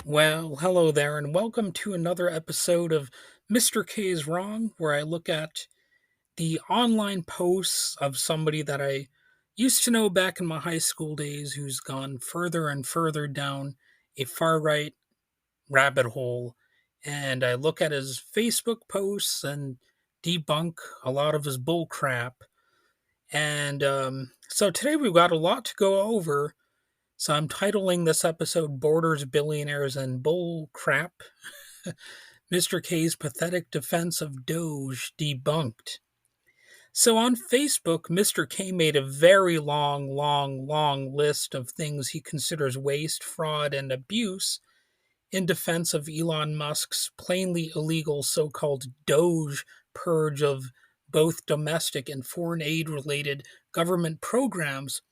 Well, hello there, and welcome to another episode of Mr. K is Wrong, where I look at the online posts of somebody that I used to know back in my high school days who's gone further and further down a far right rabbit hole. And I look at his Facebook posts and debunk a lot of his bull crap. And so today we've got a lot to go over. So I'm titling this episode Borders, Billionaires, and Bull Crap. Mr. K's pathetic defense of DOGE debunked. So on Facebook, Mr. K made a very long list of things he considers waste, fraud, and abuse in defense of Elon Musk's plainly illegal so called DOGE purge of both domestic and foreign aid related government programs.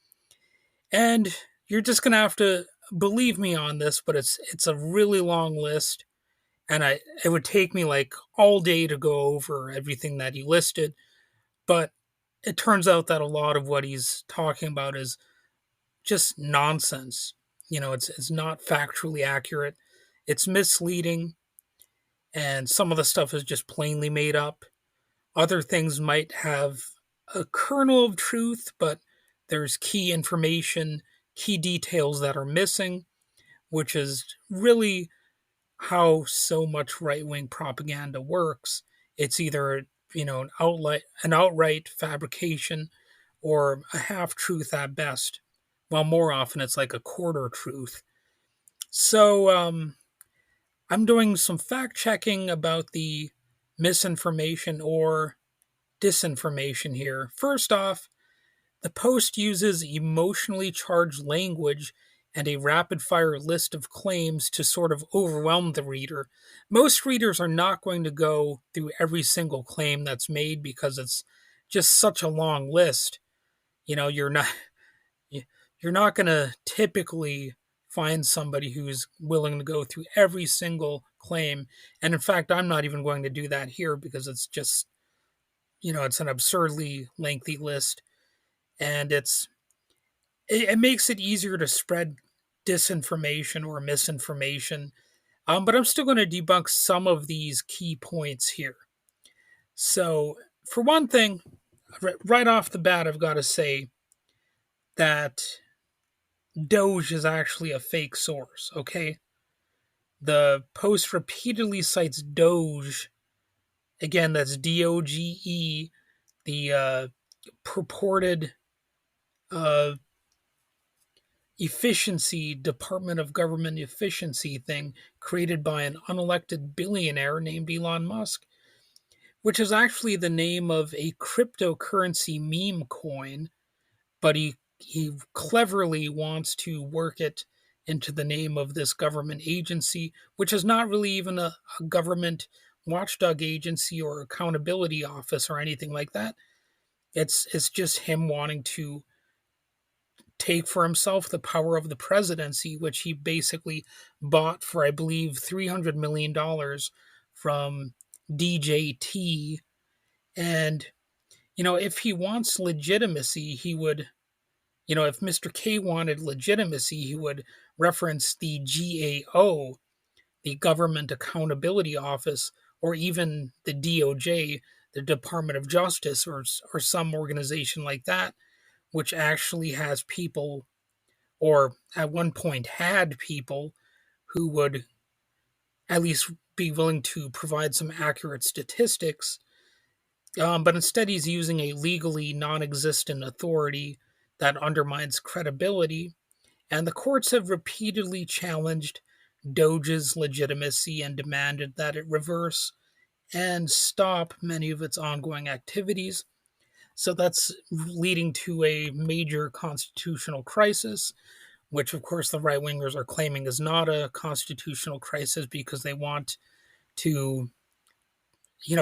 And you're just going to have to believe me on this, but it's a really long list, and it would take me like all day to go over everything that he listed. But it turns out that a lot of what he's talking about is just nonsense. It's not factually accurate. It's misleading, and some of the stuff is just plainly made up. Other things might have a kernel of truth, but there's key information, key details that are missing, which is really how so much right wing propaganda works. It's either an outright fabrication or a half truth at best. Well, more often it's like a quarter truth. So I'm doing some fact checking about the misinformation or disinformation here. First off, the post uses emotionally charged language and a rapid fire list of claims to sort of overwhelm the reader. Most readers are not going to go through every single claim that's made because it's just such a long list. You know, you're not going to typically find somebody who's willing to go through every single claim. And in fact, I'm not even going to do that here because it's just, it's an absurdly lengthy list, and it makes it easier to spread disinformation or misinformation. But I'm still going to debunk some of these key points here. So, for one thing, right off the bat, I've got to say that Doge is actually a fake source, okay? The post repeatedly cites Doge. Again, that's DOGE, the purported uh, efficiency, Department of Government efficiency thing created by an unelected billionaire named Elon Musk, which is actually the name of a cryptocurrency meme coin, but he cleverly wants to work it into the name of this government agency, which is not really even a government watchdog agency or accountability office or anything like that. It's just him wanting to take for himself the power of the presidency, which he basically bought for, I believe, $300 million from DJT. And, if he wants legitimacy, he would, if Mr. K wanted legitimacy, he would reference the GAO, the Government Accountability Office, or even the DOJ, the Department of Justice, or some organization like that, which actually has people, or at one point had people, who would at least be willing to provide some accurate statistics. But instead, he's using a legally non existent authority that undermines credibility. And the courts have repeatedly challenged Doge's legitimacy and demanded that it reverse and stop many of its ongoing activities. So that's leading to a major constitutional crisis, which of course the right wingers are claiming is not a constitutional crisis because they want to,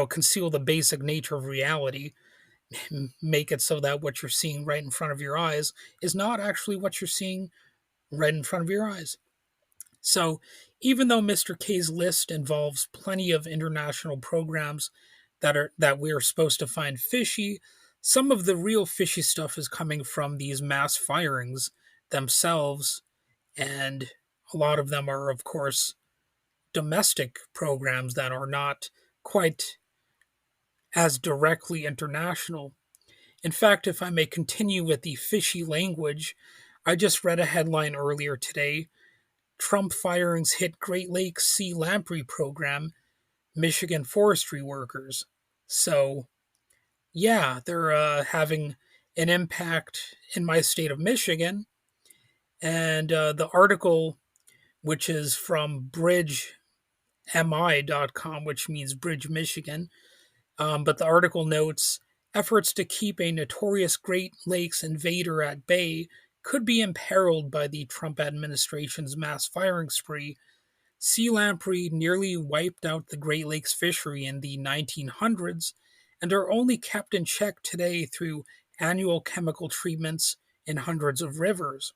conceal the basic nature of reality, make it so that what you're seeing right in front of your eyes is not actually what you're seeing right in front of your eyes. So, even though Mr. K's list involves plenty of international programs that we are supposed to find fishy, some of the real fishy stuff is coming from these mass firings themselves. And A lot of them are, of course, domestic programs that are not quite as directly international. In fact, if I may continue with the fishy language, I just read a headline earlier today. Trump firings hit Great Lakes Sea Lamprey Program, Michigan forestry workers. So, yeah, they're having an impact in my state of Michigan. And the article, which is from bridgemi.com, which means Bridge, Michigan, but the article notes efforts to keep a notorious Great Lakes invader at bay could be imperiled by the Trump administration's mass firing spree. Sea lamprey nearly wiped out the Great Lakes fishery in the 1900s and are only kept in check today through annual chemical treatments in hundreds of rivers.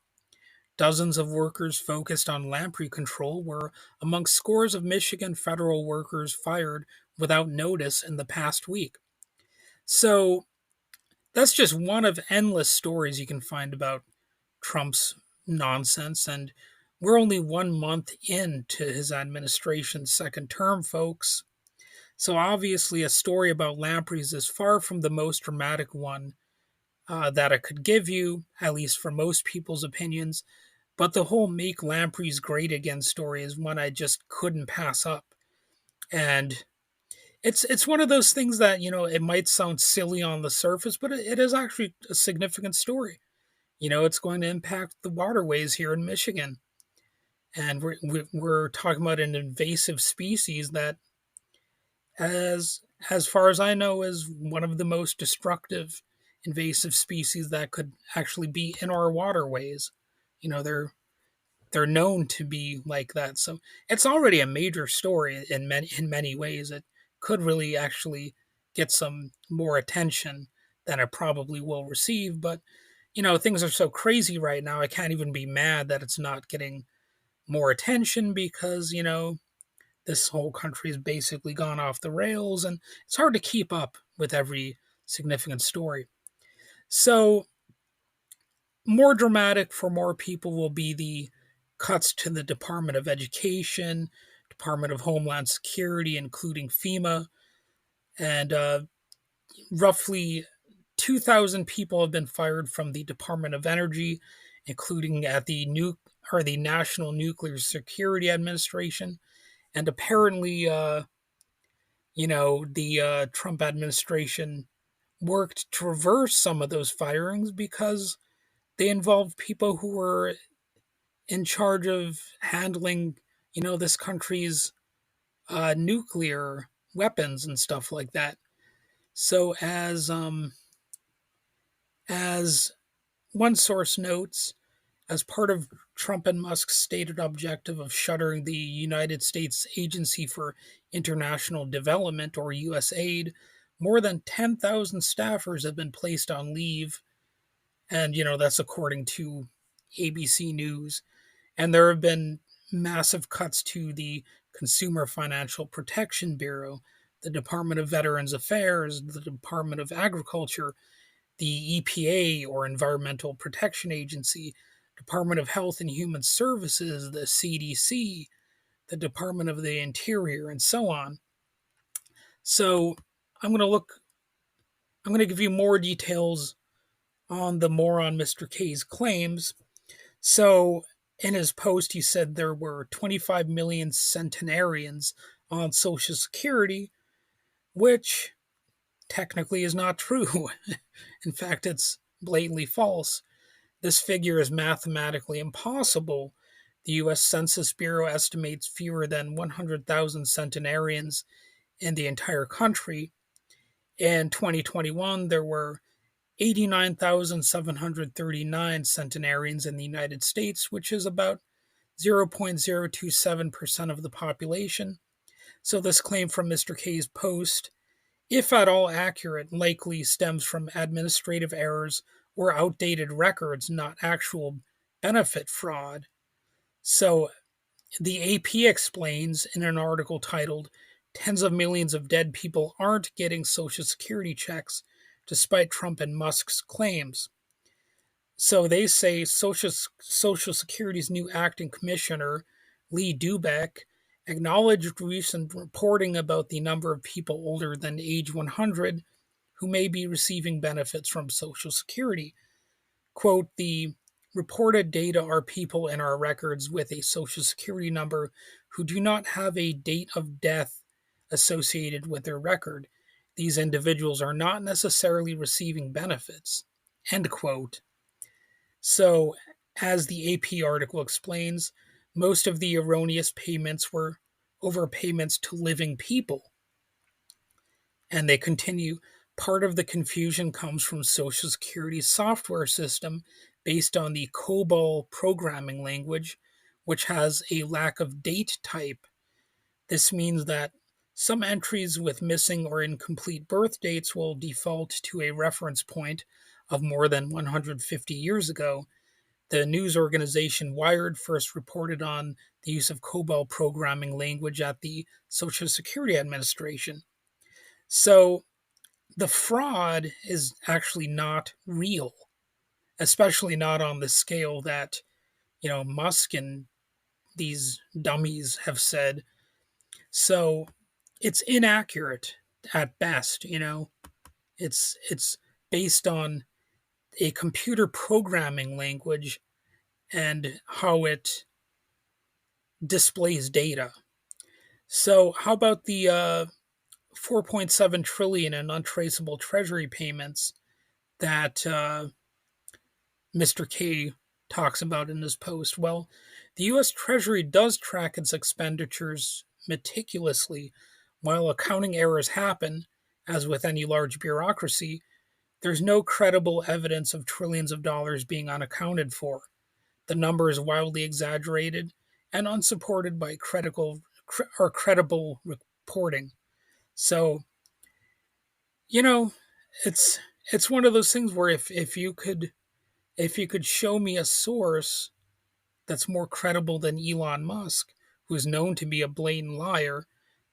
Dozens of workers focused on lamprey control were among scores of Michigan federal workers fired without notice in the past week. So that's just one of endless stories you can find about Trump's nonsense. And we're only 1 month into his administration's second term, folks. So obviously, a story about lampreys is far from the most dramatic one that I could give you, at least for most people's opinions. But the whole "Make Lampreys Great Again" story is one I just couldn't pass up. And it's one of those things that, it might sound silly on the surface, but it is actually a significant story. It's going to impact the waterways here in Michigan. And we're talking about an invasive species that, as far as I know, is one of the most destructive invasive species that could actually be in our waterways. They're known to be like that. So it's already a major story in many ways. It could really actually get some more attention than it probably will receive. But things are so crazy right now. I can't even be mad that it's not getting more attention because this whole country has basically gone off the rails, and it's hard to keep up with every significant story. So more dramatic for more people will be the cuts to the Department of Education, Department of Homeland Security, including FEMA, and roughly 2,000 people have been fired from the Department of Energy, including at the National Nuclear Security Administration, and apparently, the Trump administration worked to reverse some of those firings because they involved people who were in charge of handling, this country's nuclear weapons and stuff like that. So, as one source notes, as part of Trump and Musk's stated objective of shuttering the United States Agency for International Development, or USAID, more than 10,000 staffers have been placed on leave. And, that's according to ABC News. And there have been massive cuts to the Consumer Financial Protection Bureau, the Department of Veterans Affairs, the Department of Agriculture, the EPA, or Environmental Protection Agency, Department of Health and Human Services, the CDC, the Department of the Interior, and so on. So I'm going to look, I'm going to give you more details on the moron Mr. K's claims. So in his post, he said there were 25 million centenarians on Social Security, which technically is not true. In fact, it's blatantly false. This figure is mathematically impossible. The U.S. Census Bureau estimates fewer than 100,000 centenarians in the entire country. In 2021, there were 89,739 centenarians in the United States, which is about 0.027% of the population. So this claim from Mr. K's post, if at all accurate, likely stems from administrative errors or outdated records, not actual benefit fraud. So the AP explains in an article titled "Tens of Millions of Dead People Aren't Getting Social Security Checks Despite Trump and Musk's Claims." So they say Social Security's new acting commissioner, Lee Dubeck, acknowledged recent reporting about the number of people older than age 100 who may be receiving benefits from Social Security. Quote, the reported data are people in our records with a Social Security number who do not have a date of death associated with their record. These individuals are not necessarily receiving benefits. End quote. So, as the AP article explains, most of the erroneous payments were overpayments to living people. And they continue, part of the confusion comes from Social Security's software system based on the COBOL programming language, which has a lack of date type. This means that some entries with missing or incomplete birth dates will default to a reference point of more than 150 years ago. The news organization Wired first reported on the use of COBOL programming language at the Social Security Administration. So the fraud is actually not real, especially not on the scale that, Musk and these dummies have said. So it's inaccurate at best. It's based on a computer programming language and how it displays data. So how about the 4.7 trillion in untraceable treasury payments that Mr. K talks about in his post? Well, the US Treasury does track its expenditures meticulously. While accounting errors happen, as with any large bureaucracy, there's no credible evidence of trillions of dollars being unaccounted for. The number is wildly exaggerated and unsupported by credible reporting. So, you know, it's it's one of those things where if you could show me a source that's more credible than Elon Musk, who's known to be a blatant liar,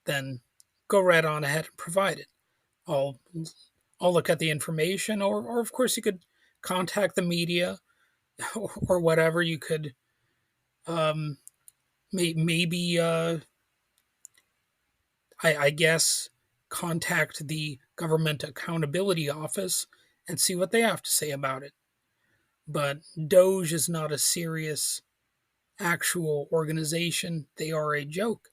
then go right on ahead and provide it. I'll I'll look at the information, or of course you could contact the media or whatever. You could um, maybe I guess contact the Government Accountability Office and see what they have to say about it. But DOGE is not a serious actual organization, they are a joke.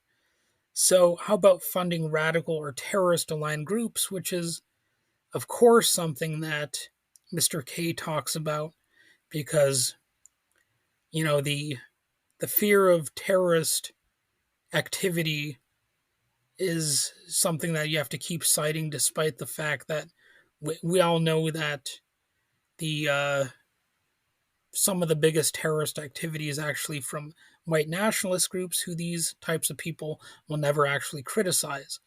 So, how about funding radical or terrorist aligned groups, which is, of course, something that Mr. K talks about because, the fear of terrorist activity is something that you have to keep citing, despite the fact that we all know that the some of the biggest terrorist activity is actually from white nationalist groups who these types of people will never actually criticize.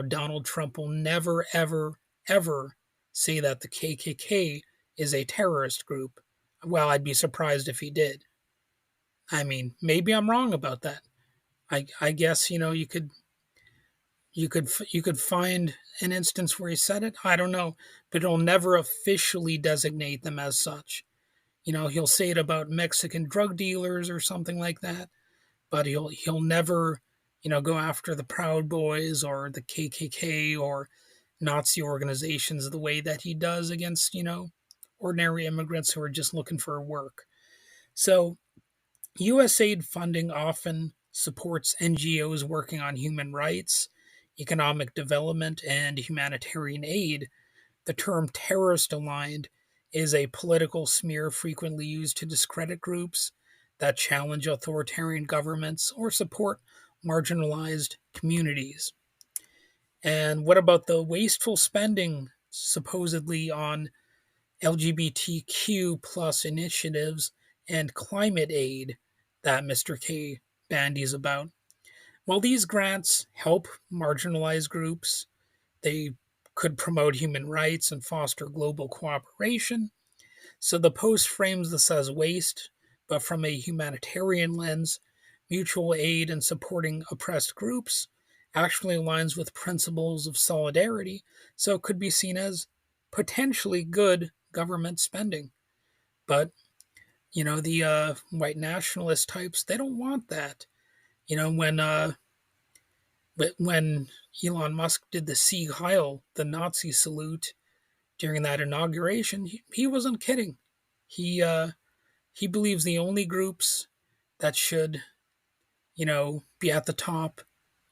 Donald Trump will never, ever, ever say that the KKK is a terrorist group. Well, I'd be surprised if he did. I mean, maybe I'm wrong about that. I guess you could find an instance where he said it. I don't know, but it'll never officially designate them as such. He'll say it about Mexican drug dealers or something like that, but he'll never, go after the Proud Boys or the KKK or Nazi organizations the way that he does against, ordinary immigrants who are just looking for work. So, USAID funding often supports NGOs working on human rights, economic development, and humanitarian aid. The term terrorist aligned is a political smear frequently used to discredit groups that challenge authoritarian governments or support marginalized communities. And what about the wasteful spending supposedly on LGBTQ plus initiatives and climate aid that Mr. K bandies about? While these grants help marginalized groups, they could promote human rights and foster global cooperation. So the post frames this as waste, but from a humanitarian lens, mutual aid and supporting oppressed groups actually aligns with principles of solidarity, so it could be seen as potentially good government spending. But, the white nationalist types, they don't want that. When Elon Musk did the Sieg Heil, the Nazi salute during that inauguration, he wasn't kidding. He uh, he believes the only groups that should, be at the top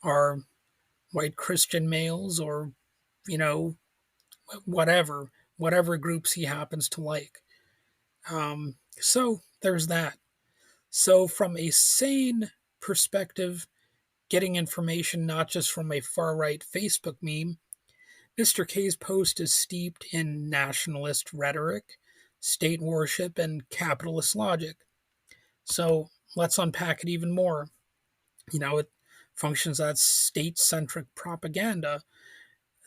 are white Christian males or, you know, whatever groups he happens to like. So there's that. So from a sane perspective, getting information not just from a far right Facebook meme, Mr. K's post is steeped in nationalist rhetoric, state worship, and capitalist logic. So let's unpack it even more. It functions as state centric propaganda.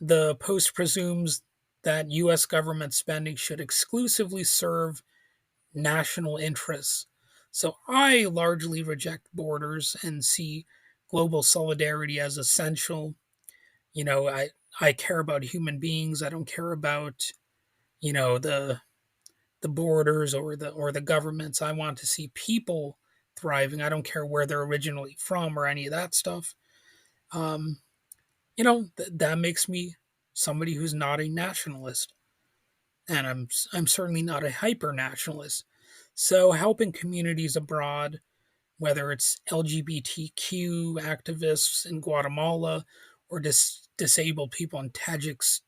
The post presumes that U.S. government spending should exclusively serve national interests. So I largely reject borders and see global solidarity as essential. I care about human beings. I don't care about the borders or the governments. I want to see people thriving. I don't care where they're originally from or any of that stuff. Um, that makes me somebody who's not a nationalist, and I'm certainly not a hyper nationalist. So helping communities abroad, whether it's LGBTQ activists in Guatemala or disabled people in Tajikistan.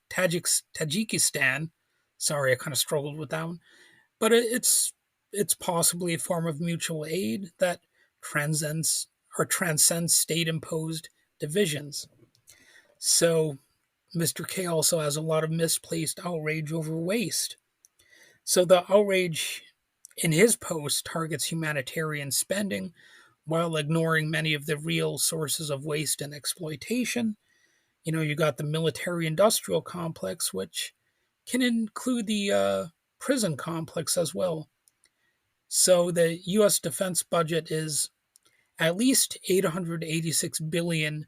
Sorry, I kind of struggled with that one, but it's possibly a form of mutual aid that transcends state imposed divisions. So Mr. K also has a lot of misplaced outrage over waste. So the outrage in his post targets humanitarian spending while ignoring many of the real sources of waste and exploitation. You got the military industrial complex, which can include the prison complex as well. So the U.S. defense budget is at least 886 billion,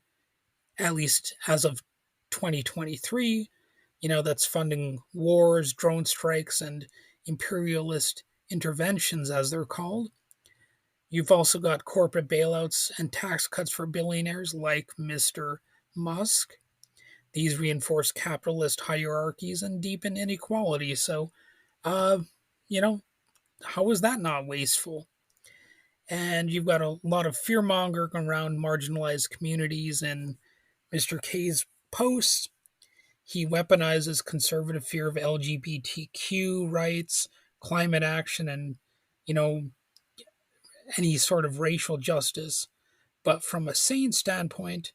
at least as of 2023. That's funding wars, drone strikes, and imperialist interventions, as they're called. You've also got corporate bailouts and tax cuts for billionaires like Mr. Musk. These reinforce capitalist hierarchies and deepen inequality. So, uh, you know, how is that not wasteful? And you've got a lot of fear mongering around marginalized communities in Mr. K's posts. He weaponizes conservative fear of LGBTQ rights, climate action, and, you know, any sort of racial justice. But from a sane standpoint,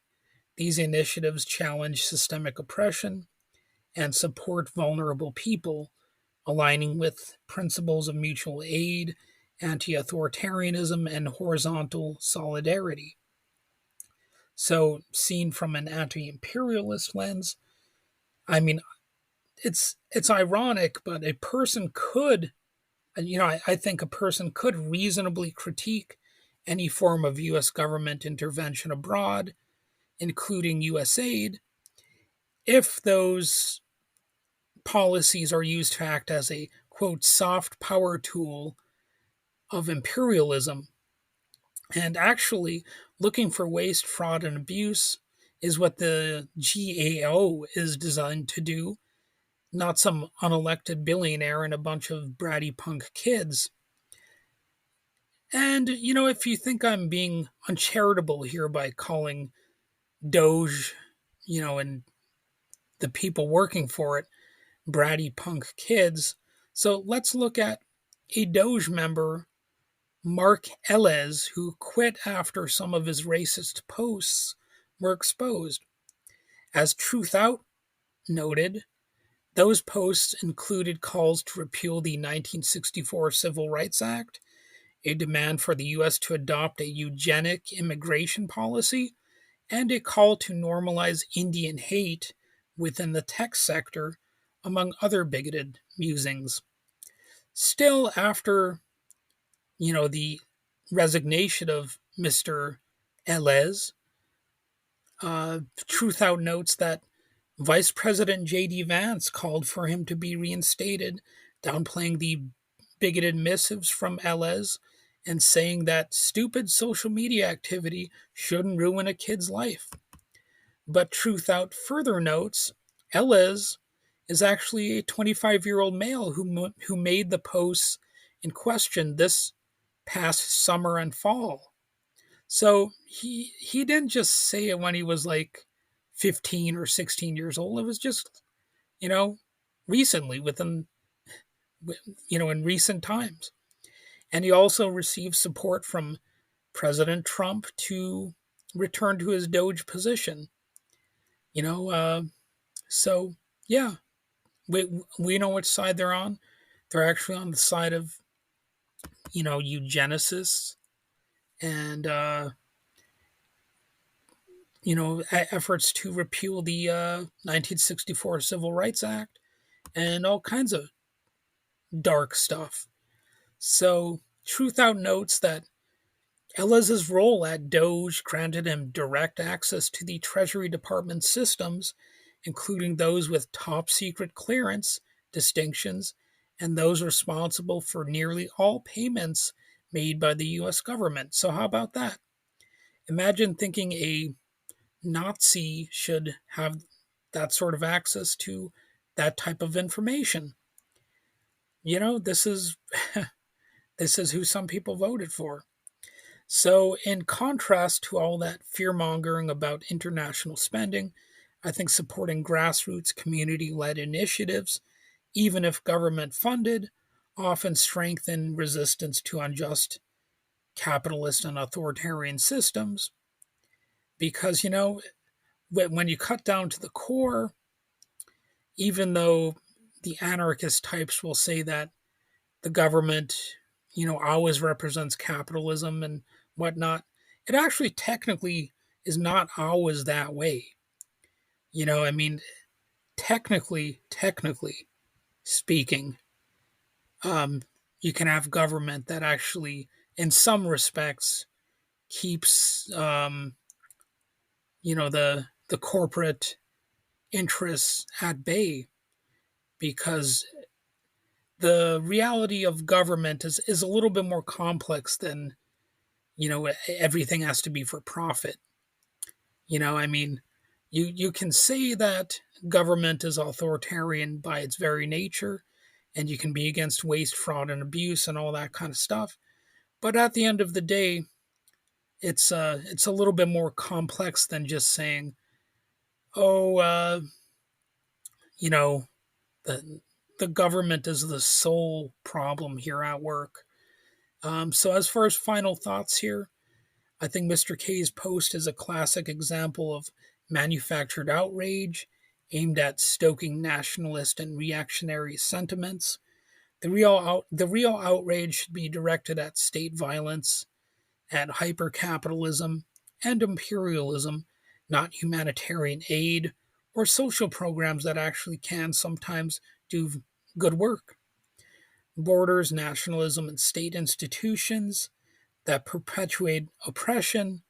these initiatives challenge systemic oppression and support vulnerable people, aligning with principles of mutual aid, anti authoritarianism, and horizontal solidarity. So, seen from an anti imperialist lens, I mean, it's ironic, but a person could, I think a person could reasonably critique any form of U.S. government intervention abroad, including U.S. aid, if those policies are used to act as a quote soft power tool of imperialism. And actually, looking for waste, fraud, and abuse is what the GAO is designed to do, not some unelected billionaire and a bunch of bratty punk kids. And, if you think I'm being uncharitable here by calling DOGE, and the people working for it, bratty punk kids, so let's look at a DOGE member, Mark Ellis, who quit after some of his racist posts were exposed. As Truth Out noted, those posts included calls to repeal the 1964 Civil Rights Act, a demand for the U.S. to adopt a eugenic immigration policy, and a call to normalize Indian hate within the tech sector, among other bigoted musings. Still, after, the resignation of Mr. Elez, Truth Out notes that Vice President J.D. Vance called for him to be reinstated, downplaying the bigoted missives from LS and saying that stupid social media activity shouldn't ruin a kid's life. But Truth Out further notes Elez is actually a 25-year-old male who made the posts in question this past summer and fall. So he didn't just say it when he was like 15 or 16 years old. It was just, you know, recently within, in recent times. And he also received support from President Trump to return to his DOGE position. You know, so yeah, we know which side they're on. They're actually on the side of, eugenicists and efforts to repeal the 1964 Civil Rights Act and all kinds of dark stuff. So Truth Out notes that Ellis's role at DOGE granted him direct access to the Treasury Department systems, including those with top secret clearance distinctions and those responsible for nearly all payments made by the US government. So, how about that? Imagine thinking a Nazi should have that sort of access to that type of information. This is this is who some people voted for. So, in contrast to all that fear mongering about international spending, I think supporting grassroots community led initiatives, even if government funded, often strengthen resistance to unjust capitalist and authoritarian systems. Because, when you cut down to the core, even though the anarchist types will say that the government, always represents capitalism and whatnot, it actually technically is not always that way. I mean, technically speaking, you can have government that actually, in some respects, keeps, the corporate interests at bay because the reality of government is a little bit more complex than, everything has to be for profit. I mean, you can say that government is authoritarian by its very nature, and you can be against waste, fraud, and abuse and all that kind of stuff. But at the end of the day, it's a little bit more complex than just saying, oh, you know, the the government is the sole problem here at work. So as far as final thoughts here, I think Mr. K's post is a classic example of manufactured outrage aimed at stoking nationalist and reactionary sentiments. The real outrage should be directed at state violence, at hypercapitalism and imperialism, not humanitarian aid or social programs that actually can sometimes do good work. Borders, nationalism, and state institutions that perpetuate oppression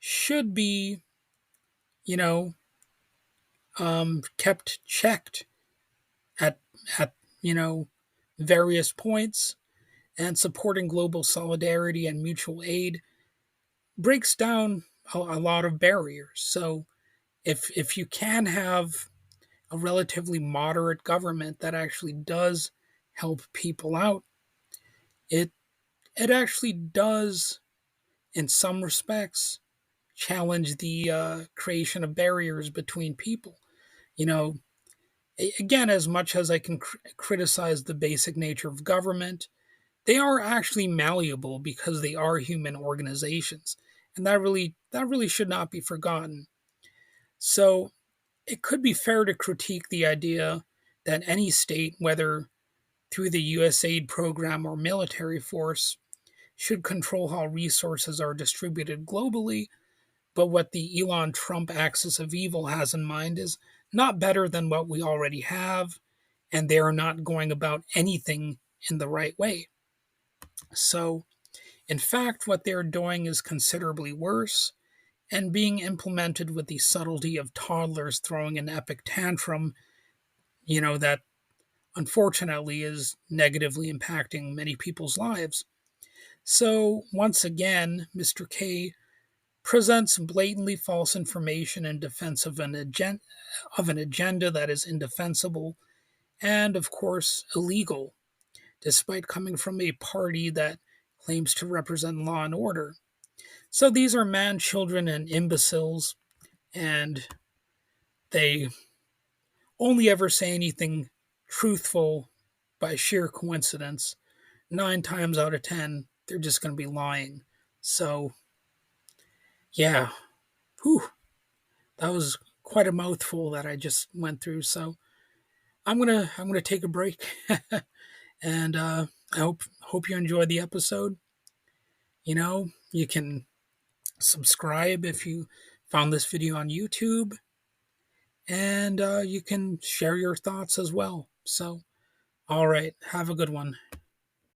should be, you know, kept checked at at various points, and supporting global solidarity and mutual aid breaks down a lot of barriers. So if you can have a relatively moderate government that actually does help people out, it it actually does, in some respects, challenge the creation of barriers between people. You know, again, as much as I can criticize the basic nature of government, they are actually malleable because they are human organizations, and that really should not be forgotten. So it could be fair to critique the idea that any state, whether through the USAID program or military force, should control how resources are distributed globally. But what the Elon Trump axis of evil has in mind is not better than what we already have, and they are not going about anything in the right way. So, in fact, what they're doing is considerably worse and being implemented with the subtlety of toddlers throwing an epic tantrum, that unfortunately is negatively impacting many people's lives. So, once again, Mr. K presents blatantly false information in defense of an agenda that is indefensible and, of course, illegal, despite coming from a party that claims to represent law and order. So these are man children and imbeciles, and they only ever say anything truthful by sheer coincidence. 9 times out of 10, they're just going to be lying. So, yeah, whew, that was quite a mouthful that I just went through. So I'm gonna take a break, and I hope you enjoyed the episode. You can subscribe if you found this video on YouTube, and you can share your thoughts as well. So, all right, have a good one.